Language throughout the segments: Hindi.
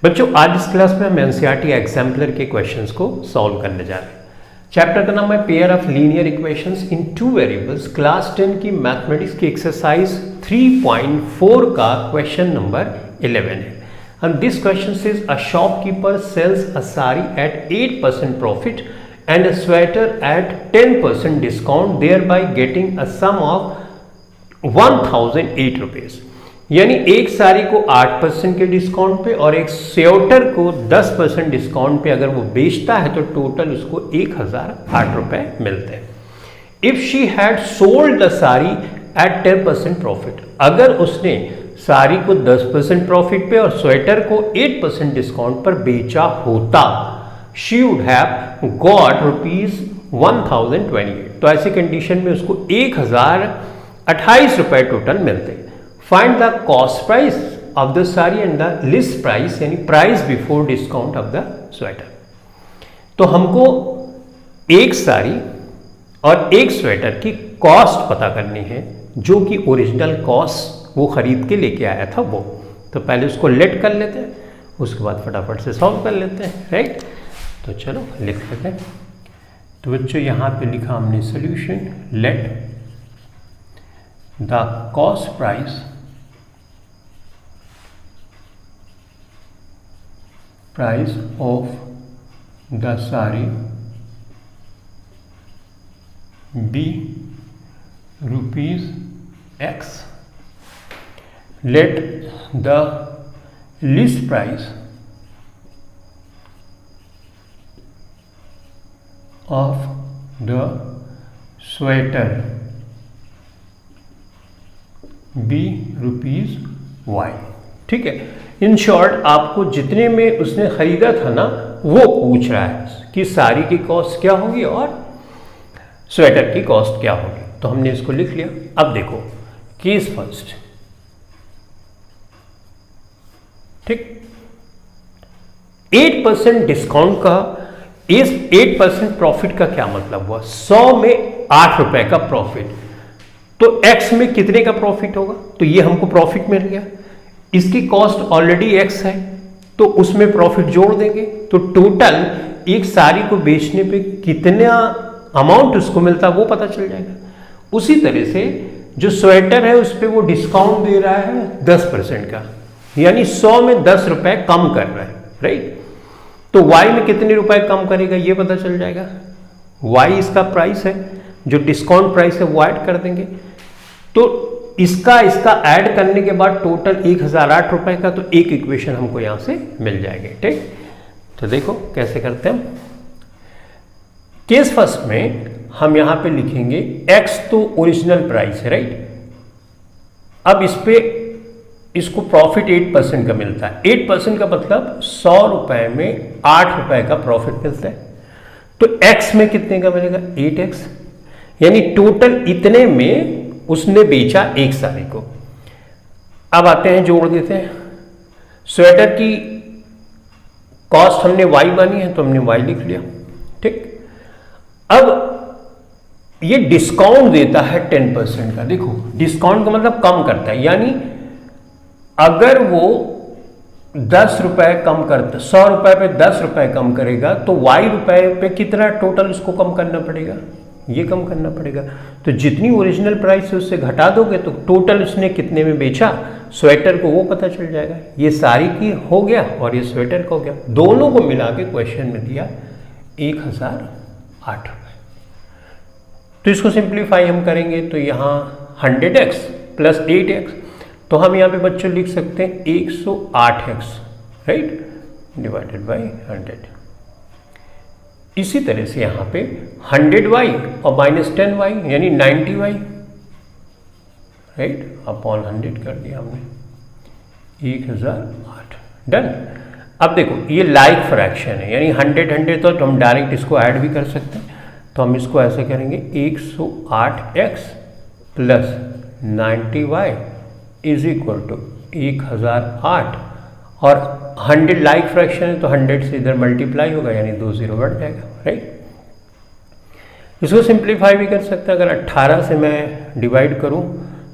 बच्चों आज इस क्लास में हम एनसीईआरटी एग्जाम्पलर के क्वेश्चंस को सॉल्व करने जा रहे हैं। चैप्टर का नाम है pair of linear equations in two variables. Class 10 की मैथमेटिक्स की एक्सरसाइज 3.4 का क्वेश्चन नंबर 11 है। And this question says a shopkeeper sells a sari at 8% profit and a sweater at 10% discount, thereby getting a sum of 1008 rupees। यानी एक साड़ी को 8% के डिस्काउंट पे और एक स्वेटर को 10% डिस्काउंट पे अगर वो बेचता है तो टोटल उसको 1008 रुपए मिलते हैं। If she had sold the sari at 10% profit, अगर उसने साड़ी को 10% प्रॉफिट पे और स्वेटर को 8% डिस्काउंट पर बेचा होता, शी वुड हैव गॉट ₹1028। तो ऐसी कंडीशन में उसको 1028 रुपए टोटल मिलते हैं। Find the cost price of the sari and the list price, यानी price before discount of the sweater. तो हमको एक साड़ी और एक स्वेटर की कॉस्ट पता करनी है, जो कि ओरिजिनल कॉस्ट वो खरीद के लेके आया था वो। तो पहले उसको लेट कर लेते हैं, उसके बाद फटाफट से सॉल्व कर लेते हैं, राइट। तो चलो लिख लेते हैं। तो बच्चों यहाँ पे लिखा हमने solution, let the cost price of the sari be ₹X, let the list price of the sweater be ₹Y। ठीक है। इन शॉर्ट आपको जितने में उसने खरीदा था ना वो पूछ रहा है कि साड़ी की कॉस्ट क्या होगी और स्वेटर की कॉस्ट क्या होगी। तो हमने इसको लिख लिया। अब देखो केस फर्स्ट, ठीक। 8% डिस्काउंट का, इस 8% प्रॉफिट का क्या मतलब हुआ? 100 में 8 रुपए का प्रॉफिट, तो x में कितने का प्रॉफिट होगा? तो ये हमको प्रॉफिट मिल गया। इसकी कॉस्ट ऑलरेडी x है तो उसमें प्रॉफिट जोड़ देंगे, तो टोटल एक साड़ी को बेचने पे कितना अमाउंट उसको मिलता है वो पता चल जाएगा। उसी तरह से जो स्वेटर है उस पर वो डिस्काउंट दे रहा है 10% का, यानी 100 में 10 रुपए कम कर रहा है, राइट। तो y में कितने रुपए कम करेगा ये पता चल जाएगा। y इसका प्राइस है, जो डिस्काउंट प्राइस है वो ऐड कर देंगे। तो इसका ऐड करने के बाद टोटल 1008 रुपए का, तो एक इक्वेशन हमको यहां से मिल जाएगी, ठीक। तो देखो कैसे करते हैं हम। केस फर्स्ट में हम यहां पे लिखेंगे x तो ओरिजिनल प्राइस है, राइट। अब इस पे इसको प्रॉफिट 8% का मिलता है। 8% का मतलब 100 रुपए में 8 रुपए का प्रॉफिट मिलता है। तो x में कितने का मिलेगा? 8x, यानी टोटल इतने में उसने बेचा एक साड़ी को। अब आते हैं, जोड़ देते हैं। स्वेटर की कॉस्ट हमने y मानी है तो हमने y लिख लिया, ठीक। अब ये डिस्काउंट देता है 10% का। देखो डिस्काउंट का मतलब कम करता है, यानी अगर वो 10 रुपए कम करता, 100 रुपए पे 10 रुपए कम करेगा तो y रुपए पे कितना टोटल उसको कम करना पड़ेगा? ये कम करना पड़ेगा। तो जितनी ओरिजिनल प्राइस है उससे घटा दोगे तो टोटल उसने कितने में बेचा स्वेटर को वो पता चल जाएगा। ये साड़ी की हो गया और ये स्वेटर का हो गया, दोनों को मिला के क्वेश्चन में दिया 1008 रुपए। तो इसको सिंप्लीफाई हम करेंगे तो यहाँ 100x प्लस 8x, तो हम यहाँ पे बच्चों लिख सकते हैं 108x, राइट, डिवाइडेड बाई 100। इसी तरह से यहाँ पे 100y और माइनस 10y यानी 90y, राइट, अपॉन 100 कर दिया हमने, 1008, डन। अब देखो ये लाइक फ्रैक्शन है, यानी 100 तो हम डायरेक्ट इसको ऐड भी कर सकते हैं। तो हम इसको ऐसे करेंगे 108x plus 90y is equal to 1008, और 100 लाइक फ्रैक्शन है तो 100 से इधर मल्टीप्लाई होगा, यानी 2 0 बढ़ जाएगा, राइट। इसको सिंप्लीफाई भी कर सकते हैं। अगर 18 से मैं डिवाइड करूं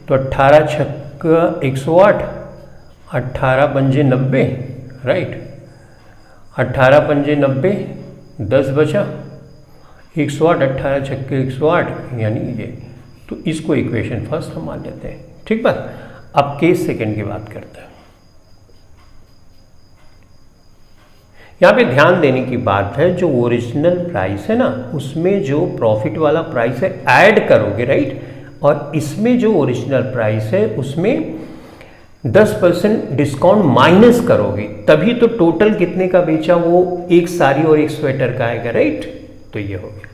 तो 18 छक्का 108, 18 पंजे 90, राइट, 18 पंजे 90, 10 बचा 108, 18 छक्के 108 यानी ये। तो इसको इक्वेशन फर्स्ट हम मान लेते हैं। ठीक बात। अब केस सेकंड की बात करते हैं। यहाँ पे ध्यान देने की बात है, जो ओरिजिनल प्राइस है ना उसमें जो प्रॉफिट वाला प्राइस है ऐड करोगे, राइट, और इसमें जो ओरिजिनल प्राइस है उसमें 10% डिस्काउंट माइनस करोगे, तभी तो टोटल कितने का बेचा वो एक साड़ी और एक स्वेटर का आएगा, राइट। तो ये हो गया।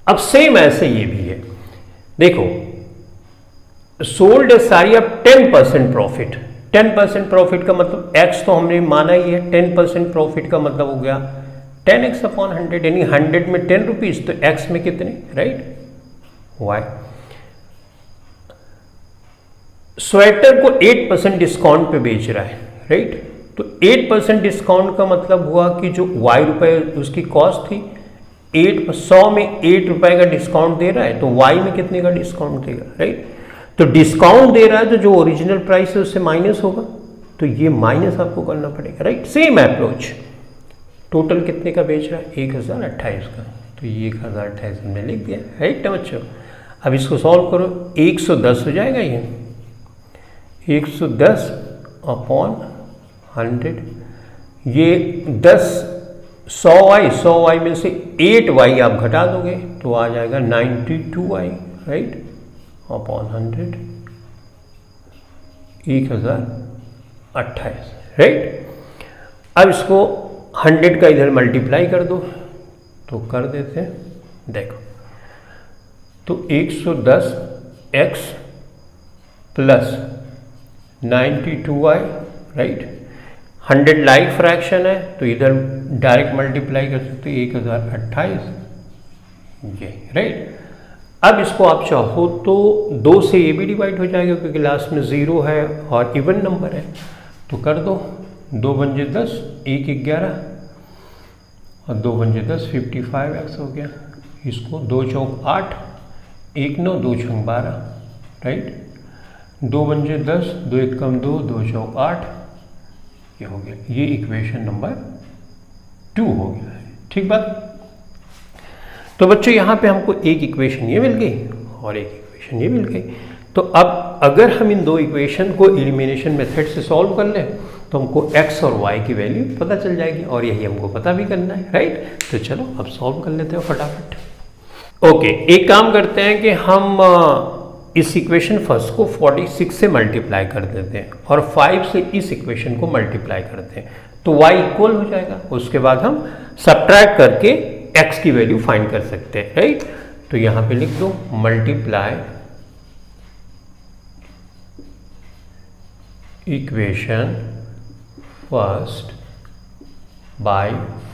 अब सेम ऐसे ये भी है, देखो सोल्ड साड़ी अब 10% प्रॉफिट, 10% प्रॉफिट का मतलब x तो हमने माना ही है, 10% प्रॉफिट का मतलब हो गया 10x अपॉन 100, यानी 100 में 10 रुपीज, तो x में कितने, राइट, y। स्वेटर को 8% डिस्काउंट पे बेच रहा है, राइट, तो 8% डिस्काउंट का मतलब हुआ कि जो y रुपए उसकी कॉस्ट थी 100 में 8 रुपए का डिस्काउंट दे रहा है, तो y में कितने का डिस्काउंट देगा, राइट। तो डिस्काउंट दे रहा है तो जो ओरिजिनल प्राइस है उससे माइनस होगा, तो ये माइनस आपको करना पड़ेगा, राइट। Same approach. टोटल कितने का बेच रहा है 1028 का, तो ये 1028 हमने लिख दिया, राइट ना बच्चों। अब इसको सॉल्व करो, 110 हो जाएगा ये, 110 अपॉन 100, ये 10 100y में से 8y आप घटा दोगे तो आ जाएगा 92y, राइट, अपॉन 100, 1028, राइट। अब इसको 100 का इधर मल्टीप्लाई कर दो, तो कर देते हैं, देखो तो 110x plus 92y, right, 100 like fraction है तो इधर डायरेक्ट मल्टीप्लाई कर सकते 1028, ये, राइट। अब इसको आप चाहो तो 2 से ये भी डिवाइड हो जाएगा क्योंकि लास्ट में 0 है और इवन नंबर है, तो कर दो, 2 पंजे 10, 1 11 और 2 पंजे 10, 55x हो गया। इसको 2 चौक 8, 1 9, 2 छंग 12, राइट, 2 पंजे 10, 2 1 कम 2, 2 चौक 8, ये हो गया। ये इक्वेशन नंबर 2 हो गया है, ठीक बात। तो बच्चों यहाँ पे हमको एक इक्वेशन ये मिल गई और एक इक्वेशन ये मिल गई। तो अब अगर हम इन दो इक्वेशन को एलिमिनेशन मेथड से सॉल्व कर लें तो हमको x और y की वैल्यू पता चल जाएगी, और यही हमको पता भी करना है, राइट। तो चलो अब सॉल्व कर लेते हैं फटाफट। ओके, एक काम करते हैं कि हम इस इक्वेशन फर्स्ट को 46 से मल्टीप्लाई कर देते हैं और 5 से इस इक्वेशन को मल्टीप्लाई करते हैं, तो y इक्वल हो जाएगा। उसके बाद हम सब्ट्रैक्ट करके x की वैल्यू फाइंड कर सकते हैं, राइट। तो यहां पे लिख दो multiply equation first by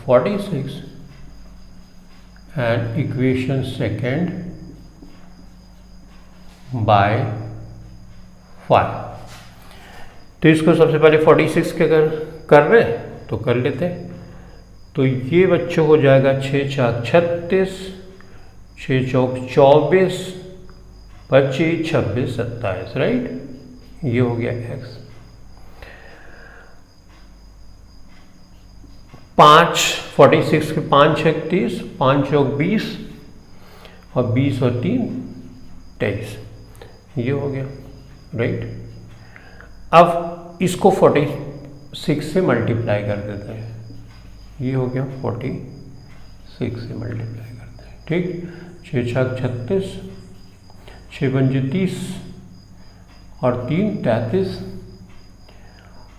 46 and equation second by 5। तो इसको सबसे पहले 46 के कर रहे हैं तो कर लेते हैं। तो ये बच्चों हो जाएगा 6 चाक 36, 6 चौक 24, 25, 26, 27, राइट। ये हो गया x। 5 46 के 5 छक 30, 5 चौक 20 और 20 और 3 23, ये हो गया, राइट। अब इसको 46 से मल्टीप्लाई कर देते हैं, ये हो गया 46 से मल्टीप्लाई करते हैं, ठीक। 6 छक 36, 6 पंजे 30 और 3 33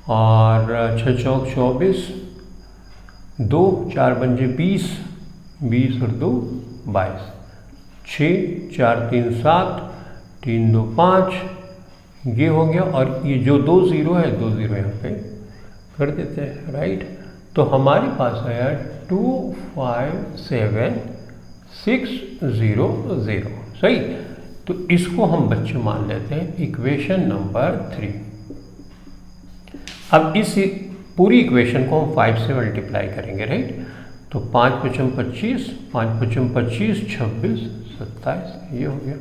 और 6 चौक 24, 2 4 पंजे 20, 20 और 2 22, 6 4 3 7, 3 2 5, ये हो गया। और ये जो 2 0 है 2 0 यहाँ पे कर देते हैं, राइट। तो हमारे पास आया 257600, सही। तो इसको हम बच्चों मान लेते हैं इक्वेशन नंबर 3। अब इस पूरी इक्वेशन को हम 5 से मल्टीप्लाई करेंगे, राइट। तो 5 पचम 25, 5 पचम 25, 26, 27, ये हो गया।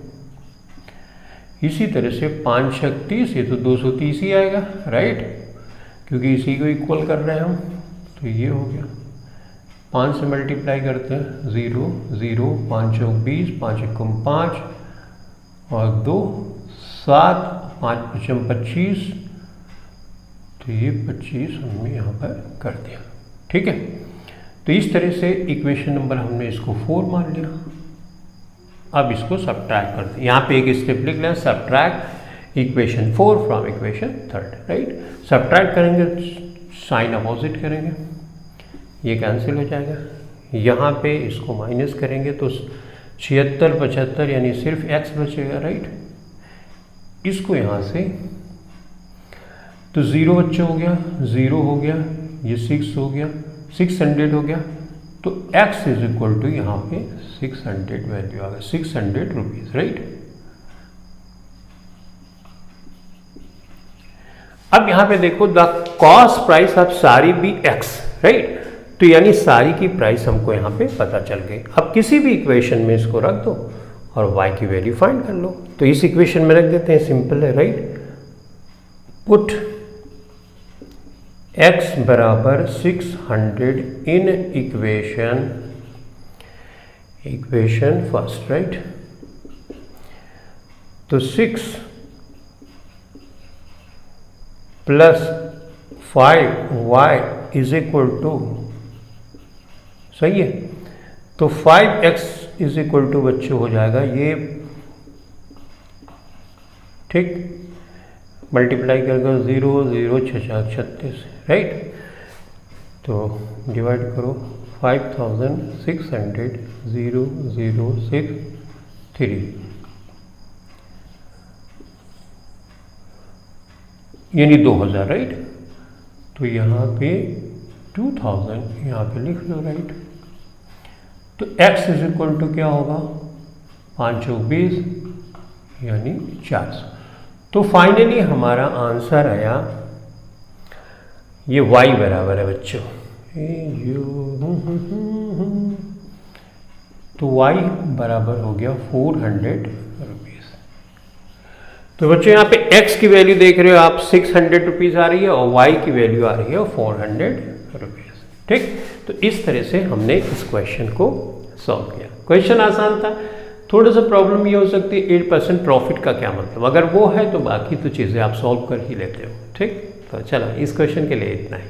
इसी तरह से 5 छक 30, ये तो 230 ही आएगा, राइट, क्योंकि इसी को इक्वल कर रहे हैं हम, तो ये हो गया 5 से मल्टीप्लाई करते हैं 0 0 5 चौक 20 5 एकम 5 और 2 7 5 पचम 25, तो ये 25 हमने यहाँ पर कर दिया। ठीक है, तो इस तरह से इक्वेशन नंबर हमने इसको 4 मान लिया। अब इसको सब्ट्रैक्ट करते हैं, यहाँ पे एक स्टेप लिख लें, subtract equation 4 from equation 3, right. Subtract करेंगे, साइन अपोजिट करेंगे, ये कैंसिल हो जाएगा। यहाँ पे इसको माइनस करेंगे तो 76 75 यानी सिर्फ x बचेगा, राइट। इसको यहाँ से तो 0 बच्चे हो गया, 0 हो गया, ये 6 हो गया, 600 हो गया, तो x इज इक्वल टू यहाँ पे 600 वैल्यू आ गया, 600 रुपीज, राइट। अब यहाँ पे देखो the cost price of sari be x, right. तो यानी साड़ी की प्राइस हमको यहाँ पे पता चल गई। अब किसी भी इक्वेशन में इसको रख दो और y की वैल्यू फाइंड कर लो। तो इस इक्वेशन में रख देते हैं, सिंपल है, राइट। पुट x बराबर 600 इन इक्वेशन फर्स्ट, राइट। तो 6 plus 5y is equal to, सही है, तो 5x इज इक्वल टू बच्चों हो जाएगा ये, ठीक, मल्टीप्लाई करके 0 0 6 36, राइट। तो डिवाइड करो 5600 0 0 6 3, यानी 2000, राइट। तो यहाँ पे 2000 यहाँ पे लिख लो, राइट। तो x इज इक्वल टू क्या होगा, 5 चौक 20 यानी 400। तो फाइनली हमारा आंसर आया, ये y बराबर है बच्चों, तो y बराबर हो गया 400 रुपीज़। तो बच्चों यहाँ पे x की वैल्यू देख रहे हो आप, 600 रुपीज़ आ रही है और y की वैल्यू आ रही है 400 रुपीज़, ठीक। तो इस तरह से हमने इस क्वेश्चन को सॉल्व किया। क्वेश्चन आसान था, थोड़ा सा प्रॉब्लम ये हो सकती है 8% प्रॉफिट का क्या मतलब, अगर वो है तो बाकी तो चीज़ें आप सॉल्व कर ही लेते हो, ठीक। तो चलो इस क्वेश्चन के लिए इतना ही।